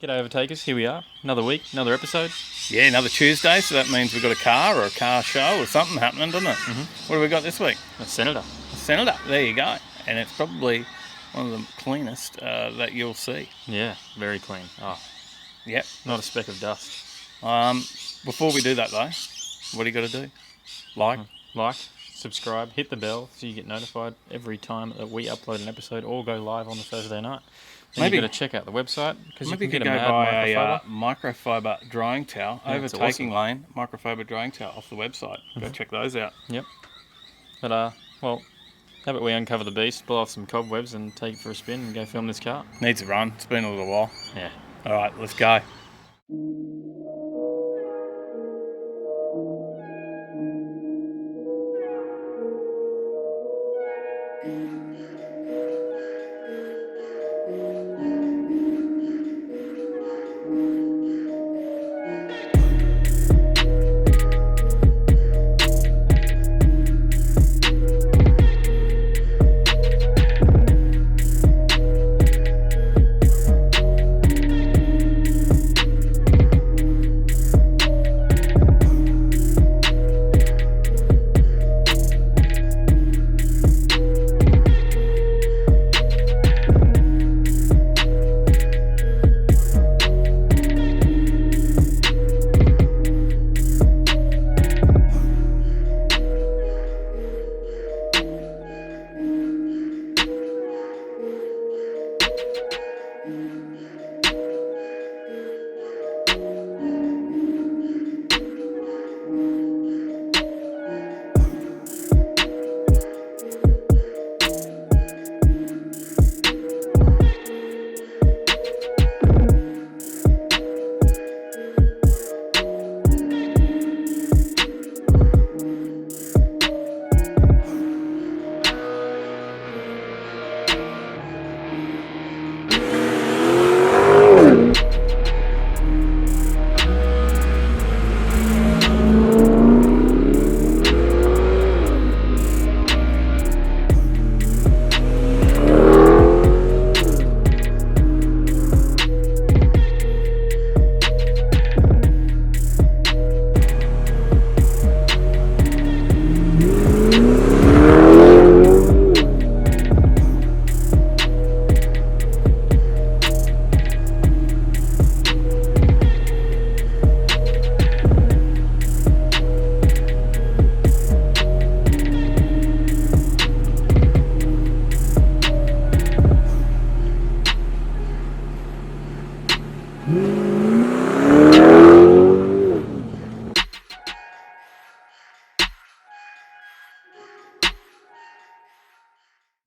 G'day Overtakers, here we are. Another week, another episode. Yeah, another Tuesday, so that means we've got a car or a car show or something happening, doesn't it? Mm-hmm. What have we got this week? A Senator. A Senator, there you go. And it's probably one of the cleanest that you'll see. Yeah, very clean. Oh, Yep. not a speck of dust. Before we do that though, what do you got to do? Like? Like, subscribe, hit the bell so you get notified every time that we upload an episode or go live on the Thursday night. And Maybe- you've got to check out the website because you Maybe can you get could a go mad buy microfiber. a microfiber drying towel, Yeah, it's overtaking awesome. lane, microfiber drying towel off the website. Go check those out. Yep. But, well, how about we uncover the beast, blow off some cobwebs and take it for a spin and go film this car? Needs a run, it's been a little while. Yeah. Alright, let's go.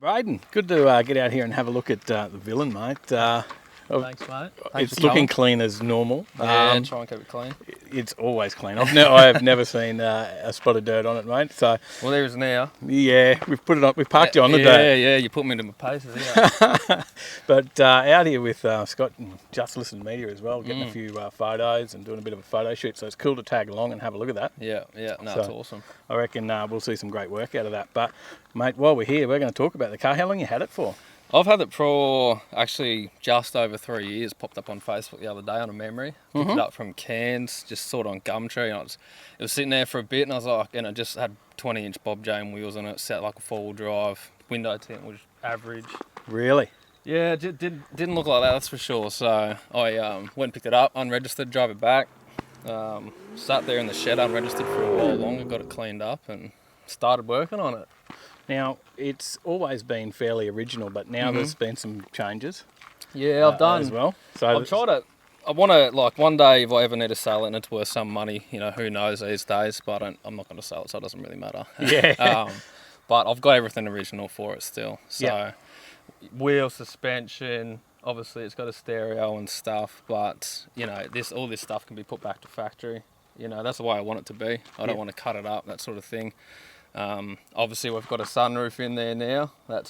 Braden, good to get out here and have a look at the villain, mate. Thanks, mate. It's looking clean as normal. Yeah, try and keep it clean. It's always clean. I have never seen a spot of dirt on it, mate. So Well, there is now. yeah, we've put it on. We've parked you on the day. Yeah, you put me into my paces. Yeah. But out here with Scott and Just Listen Media as well, getting a few photos and doing a bit of a photo shoot. So it's cool to tag along and have a look at that. yeah. No, So- it's awesome. I reckon we'll see some great work out of that. But mate, while we're here, we're going to talk about the car. How long you had it for? I've had it for actually just over 3 years. Popped up on Facebook the other day on a memory. Picked it up from Cairns, just saw it on Gumtree. And it was sitting there for a bit, and I was like, and it just had 20-inch Bob Jane wheels on it, set like a four-wheel drive. Window tint was average. Really? Yeah, it didn't look like that, that's for sure. So I went and picked it up, unregistered, drove it back. Sat there in the shed unregistered for a while longer, got it cleaned up and started working on it. Now, it's always been fairly original, but now there's been some changes Yeah, I've done. as well. So I've tried it. I want to, like, one day if I ever need to sell it and it's worth some money, you know, who knows these days, but I'm not going to sell it, so it doesn't really matter. Yeah. But I've got everything original for it still. So, Yeah. wheel suspension, obviously it's got a stereo and stuff, but, you know, all this stuff can be put back to factory. You know, that's the way I want it to be. I don't want to cut it up, that sort of thing. Obviously, we've got a sunroof in there now. That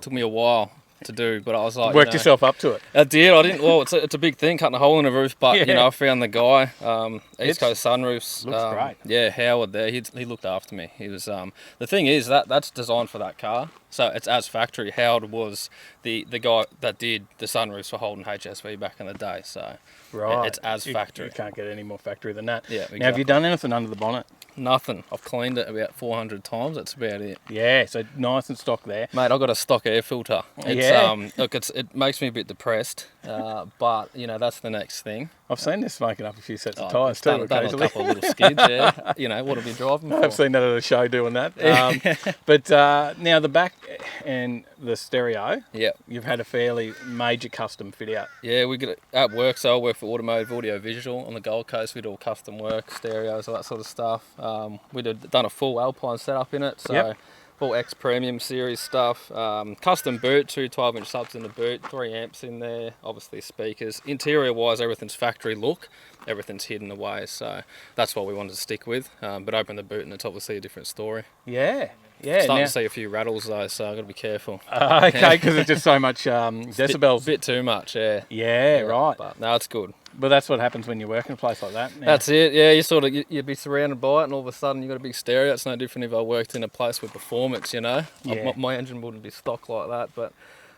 took me a while to do, but I was like, Worked yourself up to it. I did. I didn't. Well, it's a big thing, cutting a hole in the roof. But Yeah. I found the guy, It's- East Coast Sunroofs. looks great. Yeah, Howard there. He looked after me. He was. The thing is that's designed for that car, so it's as factory. Howard was the guy that did the sunroofs for Holden HSV back in the day. So Right. it's as factory. You can't get any more factory than that. Yeah, Now, have exactly. you done anything under the bonnet? Nothing. I've cleaned it about 400 times. That's about it. Yeah, so nice and stock there. Mate, I've got a stock air filter. It's, Yeah. Look, it makes me a bit depressed, but that's the next thing. I've seen this smoking up a few sets of Oh, tyres done too, a occasionally. couple of little skids, yeah. What are we driving for? I've seen that at a show doing that. But now the back and the stereo, Yeah, you've had a fairly major custom fit out. yeah. We get it at work. So I work for Automotive Audio Visual on the Gold Coast. We do all custom work, stereos, all that sort of stuff. We done a full Alpine setup in it, so Yep. full X Premium series stuff. Custom boot, two 12-inch subs in the boot, 3 amps in there. Obviously speakers. Interior wise, everything's factory look. Everything's hidden away, so that's what we wanted to stick with. But open the boot and it's obviously a different story. Yeah, yeah. Starting Now, to see a few rattles though, so I've got to be careful. okay, because it's just so much decibels. Bit too much, yeah. Yeah, right. But no, it's good. But that's what happens when you work in a place like that. Now. That's it. Yeah, you'd be surrounded by it, and all of a sudden you got a big stereo. It's no different if I worked in a place with performance. Yeah. My engine wouldn't be stock like that, but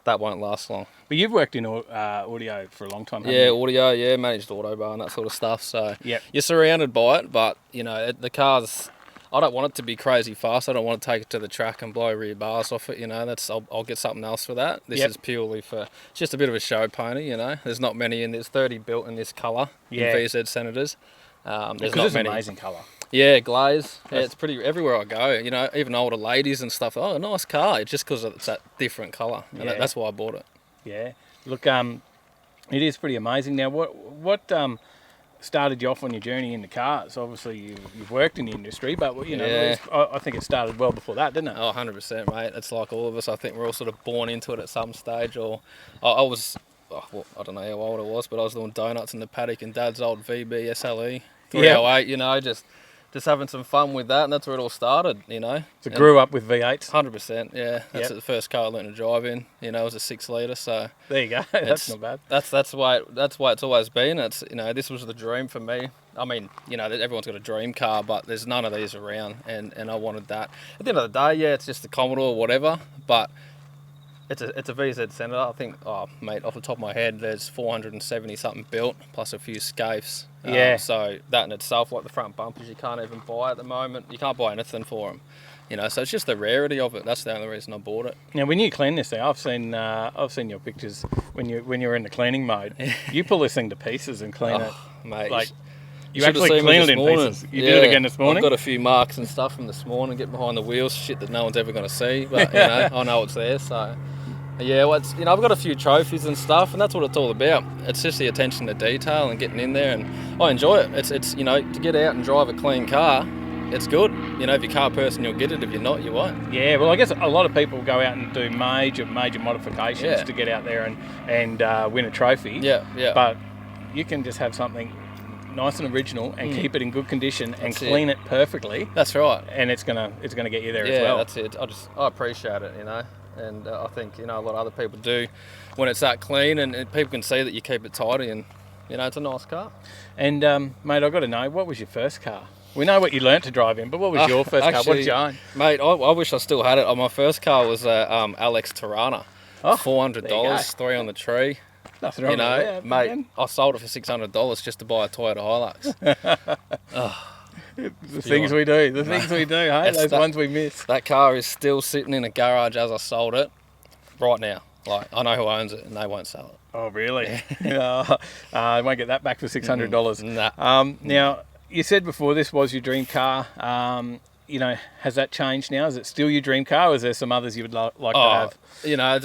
that won't last long. But you've worked in audio for a long time, haven't Yeah, you? audio, yeah, managed Autobar and that sort of stuff. So Yep. you're surrounded by it, but the car's. I don't want it to be crazy fast. I don't want to take it to the track and blow rear bars off it. I'll get something else for that. This Yep. is purely for it's just a bit of a show pony. There's not many in. There's 30 built in this colour. Yeah. In VZ Senators. There's Because not it's many. amazing colour. Yeah, glaze. Yeah, it's pretty everywhere I go. Even older ladies and stuff. Oh, nice car. It's just because it's that different colour, and Yeah. that's why I bought it. Yeah. Look, it is pretty amazing. Now, what started you off on your journey in the cars? Obviously, you've worked in the industry, but Yeah. I think it started well before that, didn't it? Oh, 100%, mate. It's like all of us. I think we're all sort of born into it at some stage. Or I was, I don't know how old I was, but I was doing donuts in the paddock in Dad's old VB SLE 308. Just having some fun with that, and that's where it all started. So it grew up with V8s. 100%, yeah. That's Yep. the first car I learned to drive in. It was a 6-litre, so There you go. That's It's- not bad. that's why it's always been. It's this was the dream for me. I mean, everyone's got a dream car, but there's none of these around, and I wanted that. At the end of the day, yeah, it's just the Commodore or whatever, but it's a VZ Senator. I think, mate, off the top of my head, there's 470 something built plus a few scapes. Yeah. So that in itself, like the front bumpers, you can't even buy at the moment. You can't buy anything for them. So it's just the rarity of it. That's the only reason I bought it. Now, when you clean this thing, I've seen your pictures when you're in the cleaning mode. You pull this thing to pieces and clean it. Mate, Like, you should've actually seen me clean this it in morning. pieces. You did it again this morning. I've got a few marks and stuff from this morning. Get behind the wheels, shit that no one's ever going to see, but I know it's there. So yeah, well, it's, I've got a few trophies and stuff, and that's what it's all about. It's just the attention to detail and getting in there, and I enjoy it. It's to get out and drive a clean car. It's good. If you're a car person, you'll get it. If you're not, you won't. Yeah, well, I guess a lot of people go out and do major modifications Yeah. to get out there and win a trophy. Yeah, yeah. But you can just have something nice and original and keep it in good condition and That's clean it perfectly, That's right. and it's gonna get you there Yeah, as well. that's it. I appreciate it, and I think a lot of other people do when it's that clean, and people can see that you keep it tidy, and it's a nice car. And mate, I've got to know, what was your first car? We know what you learnt to drive in, but what was your first car? What did you own? Mate, I wish I still had it. My first car was a Alex Tirana. Oh, $400, there you go. 3 on the tree. Nothing wrong with that, Mate, again. I sold it for $600 just to buy a Toyota Hilux. The things we do, hey? It's Those that- ones we miss. That car is still sitting in a garage as I sold it right now. Like, I know who owns it, and they won't sell it. Oh, really? I won't get that back for $600. Nah. Now, you said before this was your dream car. Has that changed now? Is it still your dream car, or is there some others you would like to have?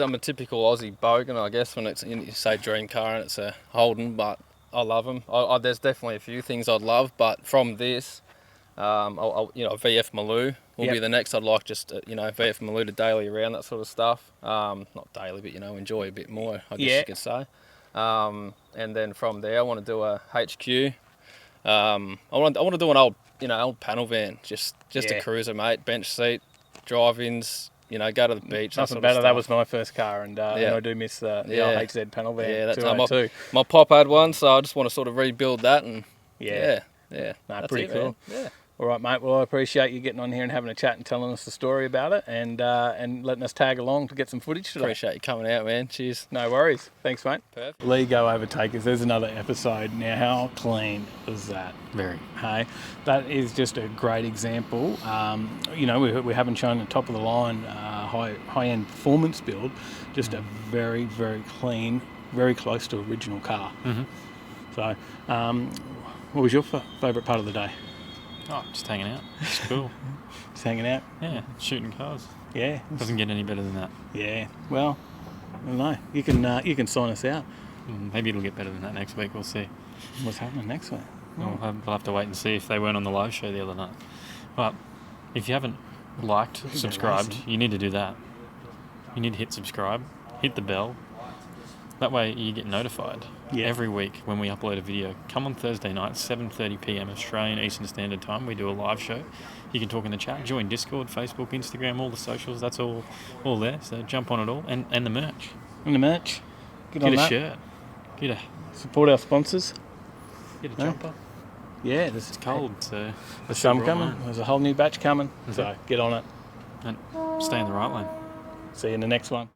I'm a typical Aussie bogan, I guess, when it's you say dream car and it's a Holden, but I love them. There's definitely a few things I'd love, but from this, VF Maloo will Yep. be the next. I'd like just VF Maloo to daily around, that sort of stuff. Not daily, but enjoy a bit more, I guess Yeah. you could say. And then from there, I want to do a HQ. I want to do an old panel van, just Yeah. a cruiser, mate. Bench seat, drive-ins, you know, go to the beach. Nothing better. That was my first car, and Yeah. I do miss the Yeah. HZ panel van. Yeah, that's 202. my pop had one, so I just want to sort of rebuild that, and Yeah. yeah. No, That's pretty it, cool. man. Yeah. All right, mate. Well, I appreciate you getting on here and having a chat and telling us the story about it, and letting us tag along to get some footage today. Appreciate you coming out, man. Cheers. No worries. Thanks, mate. Perfect. Lego Overtakers. There's another episode. Now, how clean was that? Very. Hey, that is just a great example. You know, we haven't shown the top of the line high end performance build. Just a very, very clean, very close to original car. Mm-hmm. So, what was your favourite part of the day? Oh, just hanging out. It's cool. Just hanging out. Yeah, shooting cars. Yeah. Doesn't get any better than that. Yeah. Well, I don't know. You can sign us out. Maybe it'll get better than that next week. We'll see. What's happening next week? We'll have to wait and see if they weren't on the live show the other night. But if you haven't liked, subscribed, racing. you need to do that. You need to hit subscribe, hit the bell. That way you get notified every week when we upload a video. Come on Thursday night, 7:30 p.m. Australian Eastern Standard Time. We do a live show. You can talk in the chat, join Discord, Facebook, Instagram, all the socials. That's all there. So jump on it all. And the merch. And the merch. Get Get on a that. shirt. Get Support our sponsors. a No? jumper. Yeah, It's cold, so There's some Should roll coming. on. There's a whole new batch coming. Mhm. So get on it. And stay in the right lane. See you in the next one.